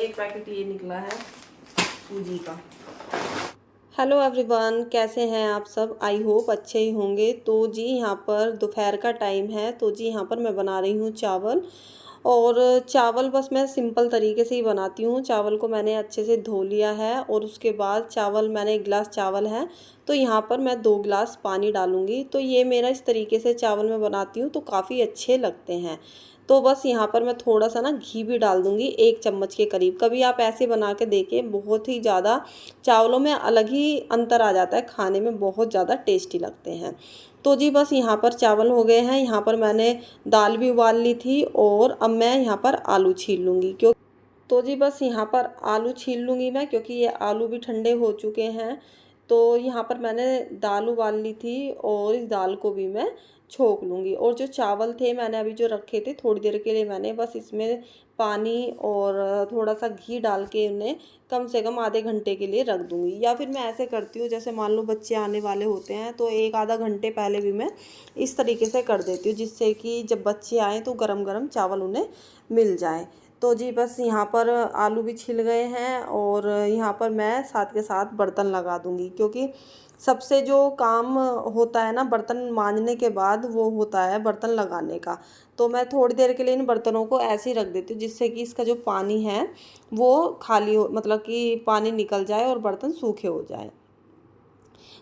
एक पैकेट ये निकला है सूजी का। हेलो एवरीवन, कैसे हैं आप सब? आई होप अच्छे ही होंगे। तो जी यहाँ पर दोपहर का टाइम है, तो जी यहाँ पर मैं बना रही हूँ चावल। और चावल बस मैं सिंपल तरीके से ही बनाती हूँ। चावल को मैंने अच्छे से धो लिया है और उसके बाद चावल मैंने 1 गिलास चावल है तो यहाँ पर मैं 2 गिलास पानी डालूँगी। तो ये मेरा इस तरीके से चावल मैं बनाती हूँ तो काफ़ी अच्छे लगते हैं। तो बस यहाँ पर मैं थोड़ा सा ना घी भी डाल दूँगी, 1 चम्मच के करीब। कभी आप ऐसे बना के देखें, बहुत ही ज़्यादा चावलों में अलग ही अंतर आ जाता है, खाने में बहुत ज़्यादा टेस्टी लगते हैं। तो जी बस यहाँ पर चावल हो गए हैं। यहाँ पर मैंने दाल भी उबाल ली थी और अब मैं यहाँ पर आलू छील लूँगी तो जी बस यहाँ पर आलू छील लूँगी मैं, क्योंकि ये आलू भी ठंडे हो चुके हैं। तो यहाँ पर मैंने दाल उबाल ली थी और इस दाल को भी मैं छोंक लूँगी। और जो चावल थे मैंने अभी जो रखे थे थोड़ी देर के लिए, मैंने बस इसमें पानी और थोड़ा सा घी डाल के उन्हें कम से कम आधे घंटे के लिए रख दूँगी। या फिर मैं ऐसे करती हूँ, जैसे मान लो बच्चे आने वाले होते हैं तो 1 आधा घंटे पहले भी मैं इस तरीके से कर देती हूँ, जिससे कि जब बच्चे आएँ तो गरम गरम चावल उन्हें मिल जाए। तो जी बस यहाँ पर आलू भी छिल गए हैं और यहाँ पर मैं साथ के साथ बर्तन लगा दूँगी, क्योंकि सबसे जो काम होता है ना बर्तन मांजने के बाद, वो होता है बर्तन लगाने का। तो मैं थोड़ी देर के लिए इन बर्तनों को ऐसे ही रख देती हूँ, जिससे कि इसका जो पानी है वो खाली हो, मतलब कि पानी निकल जाए और बर्तन सूखे हो जाए।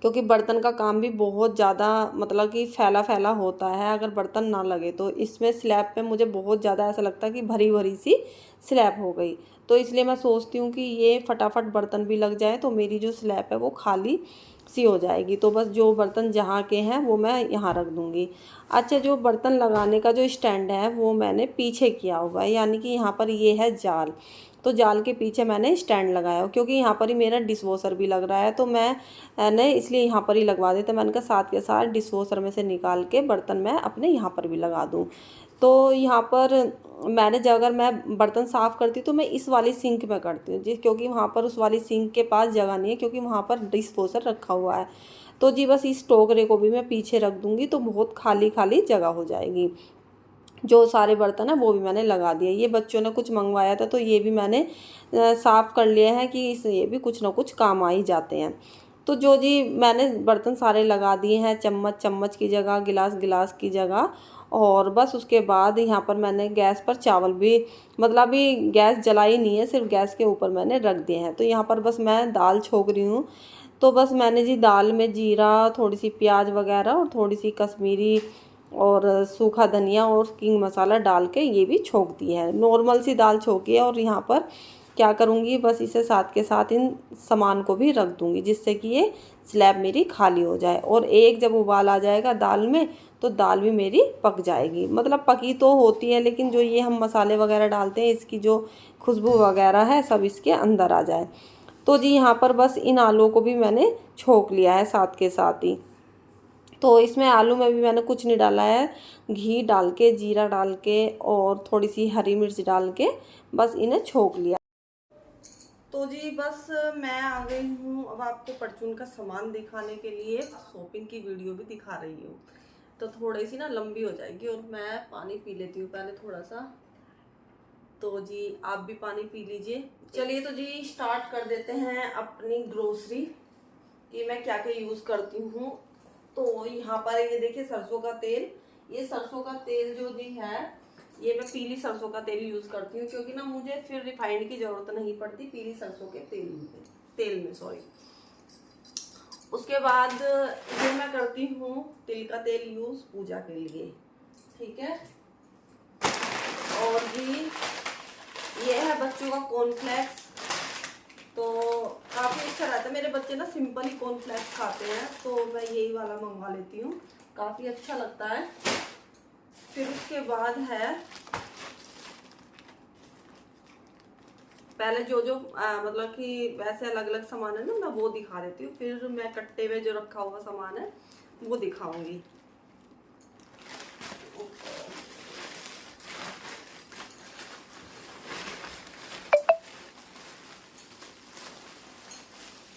क्योंकि बर्तन का काम भी बहुत ज़्यादा मतलब कि फैला फैला होता है अगर बर्तन ना लगे तो। इसमें स्लैब पे मुझे बहुत ज़्यादा ऐसा लगता है कि भरी भरी सी स्लैब हो गई। तो इसलिए मैं सोचती हूँ कि ये फटाफट बर्तन भी लग जाए तो मेरी जो स्लैब है वो खाली सी हो जाएगी। तो बस जो बर्तन जहाँ के हैं वो मैं यहाँ रख दूँगी। अच्छा, जो बर्तन लगाने का जो स्टैंड है वो मैंने पीछे किया हुआ है, यानी कि यहाँ पर ये है जाल। तो जाल के पीछे मैंने स्टैंड लगाया, क्योंकि यहाँ पर ही मेरा डिश वॉशर भी लग रहा है तो मैंने इसलिए यहाँ पर ही लगवा देते। मैंने कहा साथ के साथ डिश वॉशर में से निकाल के बर्तन मैं अपने यहाँ पर भी लगा दूँ। तो यहाँ पर मैंने जब अगर मैं बर्तन साफ़ करती तो मैं इस वाली सिंक में करती हूँ जी, क्योंकि वहाँ पर उस वाली सिंक के पास जगह नहीं है, क्योंकि वहाँ पर डिश वॉशर रखा हुआ है। तो जी बस इस टोकरे को भी मैं पीछे रख दूँगी तो बहुत खाली खाली जगह हो जाएगी। जो सारे बर्तन है वो भी मैंने लगा दिए। ये बच्चों ने कुछ मंगवाया था तो ये भी मैंने साफ़ कर लिया है कि इस ये भी कुछ ना कुछ काम आ ही जाते हैं। तो जो जी मैंने बर्तन सारे लगा दिए हैं, चम्मच चम्मच की जगह, गिलास गिलास की जगह। और बस उसके बाद यहाँ पर मैंने गैस पर चावल भी, मतलब अभी गैस जलाई नहीं है, सिर्फ गैस के ऊपर मैंने रख दिए हैं। तो यहाँ पर बस मैं दाल छोंक रही हूँ। तो बस मैंने जी दाल में जीरा, थोड़ी सी प्याज वगैरह और थोड़ी सी कश्मीरी और सूखा धनिया और किंग मसाला डाल के ये भी छोंक दी है। नॉर्मल सी दाल छोंकी है। और यहाँ पर क्या करूँगी, बस इसे साथ के साथ इन सामान को भी रख दूँगी, जिससे कि ये स्लैब मेरी खाली हो जाए। और एक जब उबाल आ जाएगा दाल में तो दाल भी मेरी पक जाएगी। मतलब पकी तो होती है, लेकिन जो ये हम मसाले वगैरह डालते हैं इसकी जो खुशबू वगैरह है सब इसके अंदर आ जाए। तो जी यहाँ पर बस इन आलूओं को भी मैंने छोंक लिया है साथ के साथ ही। तो इसमें आलू में भी मैंने कुछ नहीं डाला है, घी डाल के, जीरा डाल के और थोड़ी सी हरी मिर्च डाल के बस इन्हें छोंक लिया। तो जी बस मैं आ गई हूँ अब आपको परचून का सामान दिखाने के लिए। शॉपिंग की वीडियो भी दिखा रही हूँ तो थोड़ी सी ना लंबी हो जाएगी। और मैं पानी पी लेती हूँ पहले थोड़ा सा। तो जी आप भी पानी पी लीजिए। चलिए तो जी स्टार्ट कर देते हैं अपनी ग्रोसरी कि मैं क्या क्या यूज़ करती हूँ। तो यहाँ पर ये देखिए सरसों का तेल। ये सरसों का तेल जो भी है ये मैं पीली सरसों का तेल यूज़ करती हूँ, क्योंकि ना मुझे फिर रिफाइंड की ज़रूरत नहीं पड़ती पीली सरसों के तेल में सॉरी। उसके बाद ये मैं करती हूँ तिल का तेल यूज़ पूजा के लिए, ठीक है। और जी ये है बच्चों का कॉर्नफ्लेक्स। तो काफ़ी अच्छा रहता है, मेरे बच्चे ना सिंपल ही कॉर्नफ्लेक्स खाते हैं तो मैं यही वाला मंगवा लेती हूँ, काफ़ी अच्छा लगता है। फिर उसके बाद है पहले जो जो मतलब कि वैसे अलग अलग सामान है ना मैं वो दिखा देती हूँ, फिर मैं कट्टे में जो रखा हुआ सामान है वो दिखाऊंगी।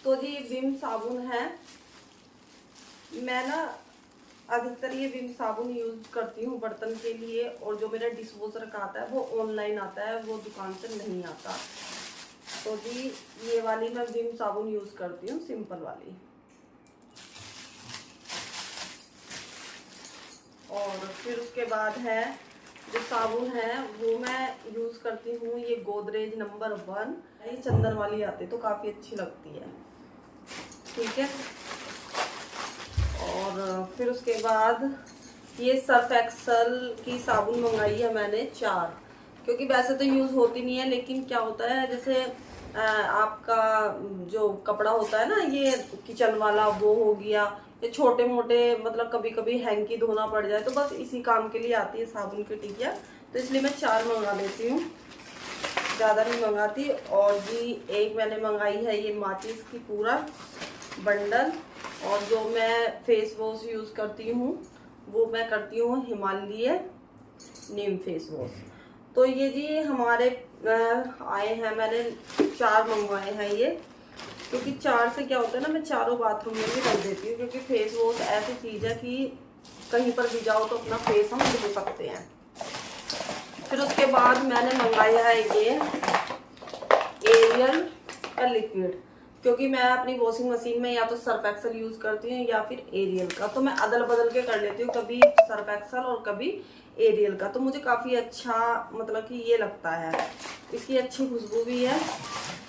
तो जी विम साबुन है। मैं ना अधिकतर ये विम साबुन यूज करती हूँ बर्तन के लिए। और जो मेरा डिश वॉशर का आता है वो ऑनलाइन आता है, वो दुकान से नहीं आता। तो जी ये वाली मैं विम साबुन यूज करती हूँ, सिंपल वाली। और फिर उसके बाद है जो साबुन है वो मैं यूज करती हूँ, ये गोदरेज नंबर 1, ये चंदन वाली आती है तो काफी अच्छी लगती है, ठीक है। और फिर उसके बाद ये सर्फ एक्सल की साबुन मंगाई है मैंने 4, क्योंकि वैसे तो यूज़ होती नहीं है, लेकिन क्या होता है जैसे आपका जो कपड़ा होता है ना ये किचन वाला वो हो गया, ये छोटे मोटे मतलब कभी कभी हैंकी धोना पड़ जाए तो बस इसी काम के लिए आती है साबुन की टिकिया, तो इसलिए मैं 4 मंगा लेती हूँ, ज़्यादा नहीं मंगाती। और जी एक मैंने मंगाई है ये माचिस की पूरा बंडल, और जो मैं फेस वॉश यूज़ करती हूँ वो मैं करती हूँ हिमालय नीम फेस वॉश। तो ये जी हमारे आए हैं, मैंने 4 मंगवाए हैं ये, क्योंकि 4 से क्या होता है ना, मैं चारों बाथरूम में भी रख देती हूँ, क्योंकि फेस वॉश ऐसी चीज़ है कि कहीं पर भी जाओ तो अपना फेस हम धो सकते हैं। फिर उसके बाद मैंने मंगाया है ये एरियल का लिक्विड, क्योंकि मैं अपनी वॉशिंग मशीन में या तो सर्फ एक्सल यूज़ करती हूँ या फिर एरियल का, तो मैं अदल बदल के कर लेती हूँ, कभी सर्फ एक्सल और कभी एरियल का। तो मुझे काफ़ी अच्छा मतलब कि ये लगता है, इसकी अच्छी खुशबू भी है।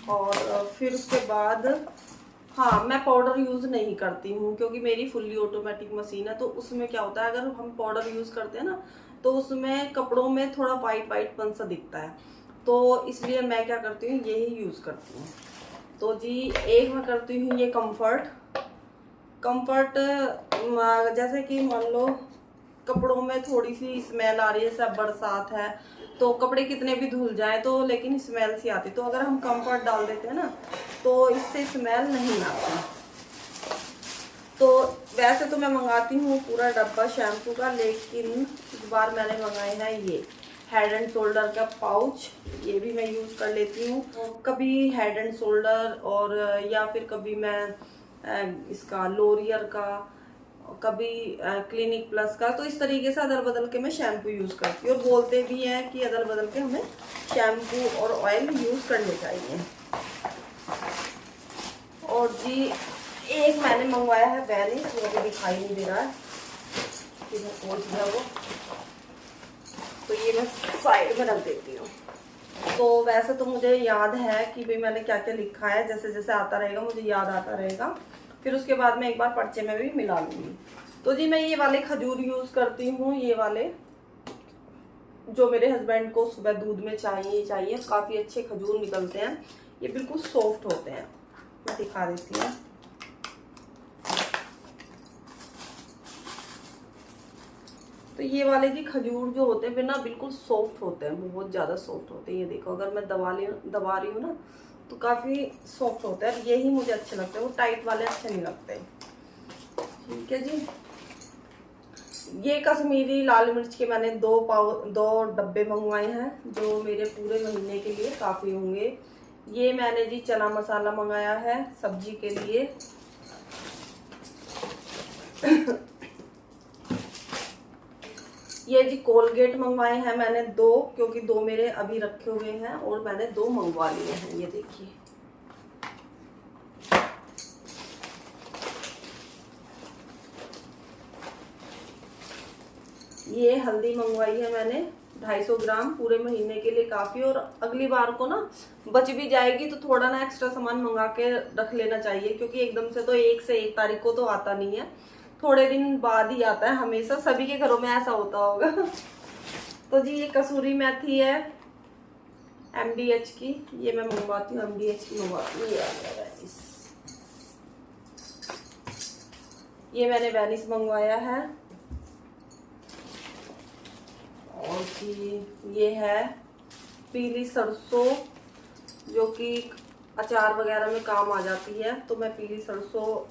और फिर उसके बाद हाँ, मैं पाउडर यूज़ नहीं करती हूँ, क्योंकि मेरी फुल्ली ऑटोमेटिक मशीन है, तो उसमें क्या होता है अगर हम पाउडर यूज़ करते हैं ना तो उसमें कपड़ों में थोड़ा वाइट वाइटपन सा दिखता है, तो इसलिए मैं क्या करती हूँ यही यूज़ करती हूँ। तो जी एक मैं करती हूँ ये कंफर्ट जैसे कि मान लो कपड़ों में थोड़ी सी स्मेल आ रही है, सब बरसात है तो कपड़े कितने भी धुल जाए तो लेकिन स्मेल सी आती, तो अगर हम कंफर्ट डाल देते हैं ना तो इससे स्मेल नहीं आती। तो वैसे तो मैं मंगाती हूँ पूरा डब्बा शैम्पू का, लेकिन इस बार मैंने मंगाए हैं ये हेड एंड शोल्डर का पाउच, ये भी मैं यूज़ कर लेती हूँ, कभी हेड एंड शोल्डर और या फिर कभी मैं इसका लोरियर का, कभी क्लिनिक प्लस का, तो इस तरीके से अदल बदल के मैं शैम्पू यूज़ करती हूँ। और बोलते भी हैं कि अदल बदल के हमें शैम्पू और ऑयल यूज़ करने चाहिए। और जी एक मैंने मंगवाया है वैनिश, मुझे दिखाई नहीं दे रहा है कि मैं खोल दिया वो, तो ये मैं साइड में रख देती हूँ। तो वैसे तो मुझे याद है कि भाई मैंने क्या क्या लिखा है, जैसे जैसे आता रहेगा मुझे याद आता रहेगा, फिर उसके बाद मैं एक बार पर्चे में भी मिला लूँगी। तो जी मैं ये वाले खजूर यूज़ करती हूँ, ये वाले जो मेरे हस्बैंड को सुबह दूध में चाहिए, काफ़ी अच्छे खजूर निकलते हैं, ये बिल्कुल सॉफ्ट होते हैं, मैं दिखा देती हूँ। तो ये वाले जी खजूर जो होते हैं ना बिल्कुल सॉफ्ट होते हैं, बहुत ज़्यादा सॉफ्ट होते हैं, ये देखो अगर मैं दबा रही हूँ ना तो काफ़ी सॉफ्ट होते हैं, यही मुझे अच्छे लगते हैं, वो टाइट वाले अच्छे नहीं लगते। ठीक है जी, ये कश्मीरी लाल मिर्च के मैंने 2 डब्बे मंगवाए हैं, जो मेरे पूरे महीने के लिए काफ़ी होंगे। ये मैंने जी चना मसाला मंगाया है सब्जी के लिए। ये जी कोलगेट मंगवाए हैं मैंने 2, क्योंकि 2 मेरे अभी रखे हुए हैं और मैंने 2 मंगवा लिए हैं, ये देखिए। ये हल्दी मंगवाई है मैंने 250 ग्राम, पूरे महीने के लिए काफ़ी, और अगली बार को ना बच भी जाएगी तो थोड़ा ना एक्स्ट्रा सामान मंगा के रख लेना चाहिए, क्योंकि एकदम से तो 1 से 1 तारीख को तो आता नहीं है, थोड़े दिन बाद ही आता है, हमेशा सभी के घरों में ऐसा होता होगा। तो जी ये कसूरी मेथी है MDH की, ये मैं मंगवाती हूँ, MDH की मंगवाती हूँ। ये मैंने वैनिश मंगवाया है। और जी ये है पीली सरसों, जो कि अचार वगैरह में काम आ जाती है, तो मैं पीली सरसों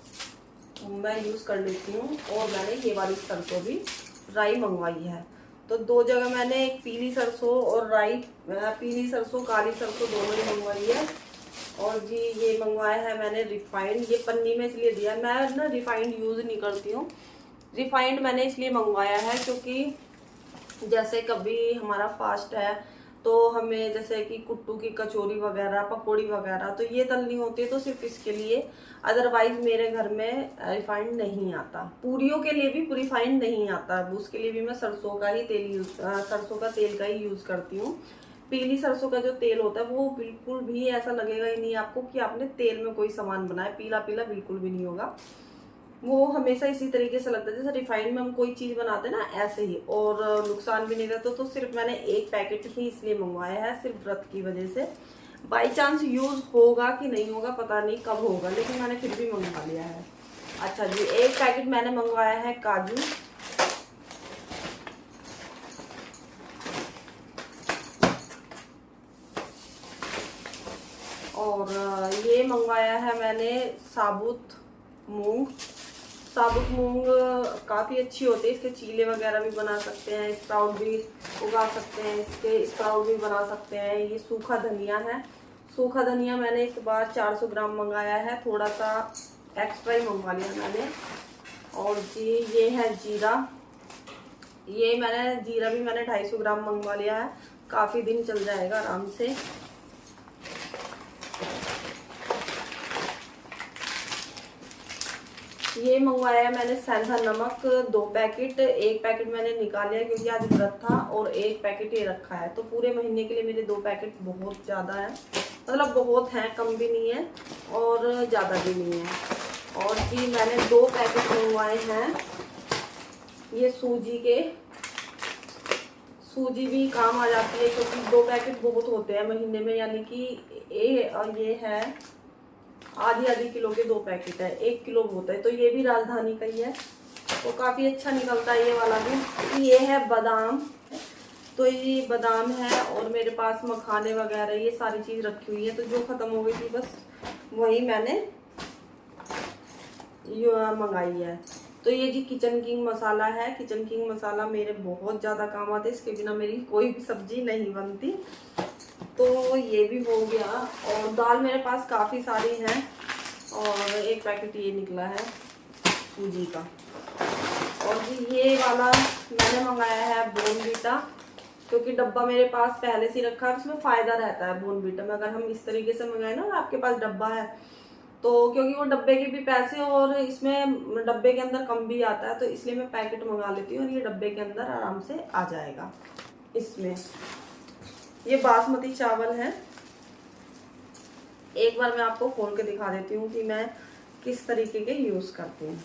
मैं यूज़ कर लेती हूँ। और मैंने ये वाली सरसों भी राई मंगवाई है, तो 2 जगह मैंने एक पीली सरसों और राई, पीली सरसों काली सरसों दोनों ही मंगवाई है। और जी ये मंगवाया है मैंने रिफाइंड, ये पन्नी में इसलिए दिया है, मैं ना रिफाइंड यूज़ नहीं करती हूँ, रिफाइंड मैंने इसलिए मंगवाया है क्योंकि जैसे कभी हमारा फास्ट है तो हमें जैसे कि कुट्टू की कचौरी वगैरह, पकौड़ी वगैरह, तो ये तलनी होती है तो सिर्फ इसके लिए। अदरवाइज मेरे घर में रिफाइंड नहीं आता। पूरियों के लिए भी रिफाइंड नहीं आता, उसके लिए भी मैं सरसों का ही तेल सरसों का तेल का ही यूज़ करती हूँ। पीली सरसों का जो तेल होता है वो बिल्कुल भी ऐसा लगेगा ही नहीं आपको कि आपने तेल में कोई सामान बनाया, पीला पीला बिल्कुल भी नहीं होगा। वो हमेशा इसी तरीके से लगता है जैसे रिफाइंड में हम कोई चीज़ बनाते हैं ना, ऐसे ही, और नुकसान भी नहीं रहता। तो सिर्फ मैंने एक पैकेट ही इसलिए मंगवाया है, सिर्फ व्रत की वजह से। बाई चांस यूज़ होगा कि नहीं होगा पता नहीं, कब होगा, लेकिन मैंने फिर भी मंगवा लिया है। अच्छा जी, एक पैकेट मैंने मंगवाया है काजू, और ये मंगवाया है मैंने साबुत मूंग। साबुत मूंग काफ़ी अच्छी होती है, इसके चीले वगैरह भी बना सकते हैं, स्प्राउट भी उगा सकते हैं, इसके स्प्राउट भी बना सकते हैं। ये सूखा धनिया है, सूखा धनिया मैंने इस बार 400 ग्राम मंगाया है, थोड़ा सा एक्स्ट्रा ही मंगवा लिया मैंने। और जी ये है जीरा, ये जीरा भी मैंने 250 ग्राम मंगवा लिया है, काफ़ी दिन चल जाएगा आराम से। ये मंगवाया है मैंने सेंधा नमक 2 पैकेट, एक पैकेट मैंने निकाला है क्योंकि आज व्रत था, और एक पैकेट ये रखा है। तो पूरे महीने के लिए मेरे 2 पैकेट बहुत ज़्यादा है, मतलब बहुत हैं, कम भी नहीं है और ज़्यादा भी नहीं है। और जी मैंने 2 पैकेट मंगवाए हैं ये सूजी के। सूजी भी काम आ जाती है क्योंकि 2 पैकेट बहुत होते हैं महीने में, यानी कि ये है आधी किलो के 2 पैकेट है, 1 किलो होता है। तो ये भी राजधानी का ही है, तो काफ़ी अच्छा निकलता है ये वाला भी। ये है बादाम, तो ये बादाम है, और मेरे पास मखाने वगैरह ये सारी चीज़ रखी हुई है, तो जो ख़त्म हो गई थी बस वही मैंने ये मंगाई है। तो ये जी किचन किंग मसाला है, किचन किंग मसाला मेरे बहुत ज़्यादा काम आता है, इसके बिना मेरी कोई भी सब्जी नहीं बनती। तो ये भी हो गया, और दाल मेरे पास काफ़ी सारी हैं, और एक पैकेट ये निकला है सूजी का। और जी ये वाला मैंने मंगाया है बोर्नवीटा, क्योंकि डब्बा मेरे पास पहले से रखा है, उसमें फ़ायदा रहता है बोर्नवीटा में। अगर हम इस तरीके से मंगाए ना, आपके पास डब्बा है तो, क्योंकि वो डब्बे के भी पैसे और इसमें डब्बे के अंदर कम भी आता है, तो इसलिए मैं पैकेट मंगा लेती हूँ, और ये डब्बे के अंदर आराम से आ जाएगा। इसमें ये बासमती चावल है, एक बार मैं आपको खोल के दिखा देती हूँ कि मैं किस तरीके के यूज़ करती हूँ।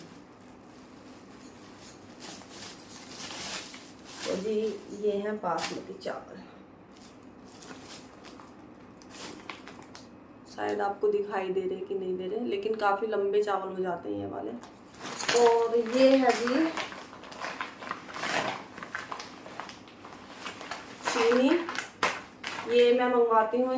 तो जी ये है बासमती चावल, शायद आपको दिखाई दे रहे कि नहीं दे रहे, लेकिन काफ़ी लंबे चावल हो जाते हैं ये वाले। और ये है जी चीनी, ये मैं मंगवाती हूँ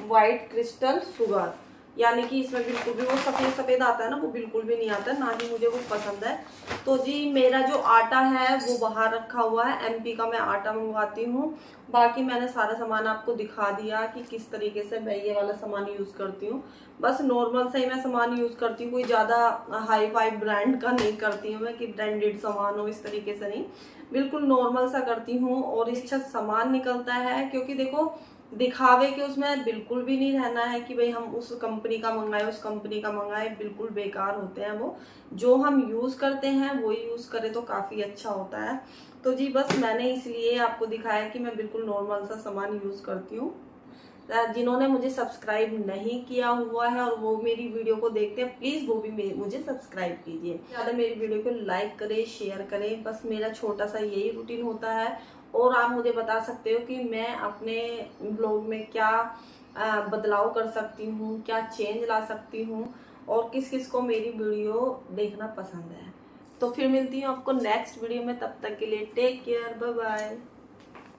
वाइट क्रिस्टल शुगर, यानी कि इसमें बिल्कुल भी वो सफ़ेद सफ़ेद आता है ना, वो बिल्कुल भी नहीं आता, ना ही मुझे वो पसंद है। तो जी मेरा जो आटा है वो बाहर रखा हुआ है, MP का मैं आटा मंगवाती हूँ। बाकी मैंने सारा सामान आपको दिखा दिया कि किस तरीके से मैं ये वाला सामान यूज़ करती हूँ। बस नॉर्मल से ही मैं सामान यूज़ करती हूँ, कोई ज़्यादा हाई फाई ब्रांड का नहीं करती हूँ मैं कि ब्रांडेड सामान हो, इस तरीके से नहीं, बिल्कुल नॉर्मल सा करती हूँ। और अच्छा सामान निकलता है, क्योंकि देखो दिखावे के उसमें बिल्कुल भी नहीं रहना है कि भाई हम उस कंपनी का मंगाए, उस कंपनी का मंगाए, बिल्कुल बेकार होते हैं वो। जो हम यूज़ करते हैं वो यूज़ करें तो काफ़ी अच्छा होता है। तो जी बस मैंने इसलिए आपको दिखाया कि मैं बिल्कुल नॉर्मल सा सामान यूज़ करती हूँ। जिन्होंने मुझे सब्सक्राइब नहीं किया हुआ है और वो मेरी वीडियो को देखते हैं, प्लीज़ वो भी मुझे सब्सक्राइब कीजिए, ज़्यादा मेरी वीडियो को लाइक करें, शेयर करें। बस मेरा छोटा सा यही रूटीन होता है। और आप मुझे बता सकते हो कि मैं अपने ब्लॉग में क्या बदलाव कर सकती हूँ, क्या चेंज ला सकती हूँ, और किस किस को मेरी वीडियो देखना पसंद है। तो फिर मिलती हूँ आपको नेक्स्ट वीडियो में, तब तक के लिए टेक केयर, बाय बाय।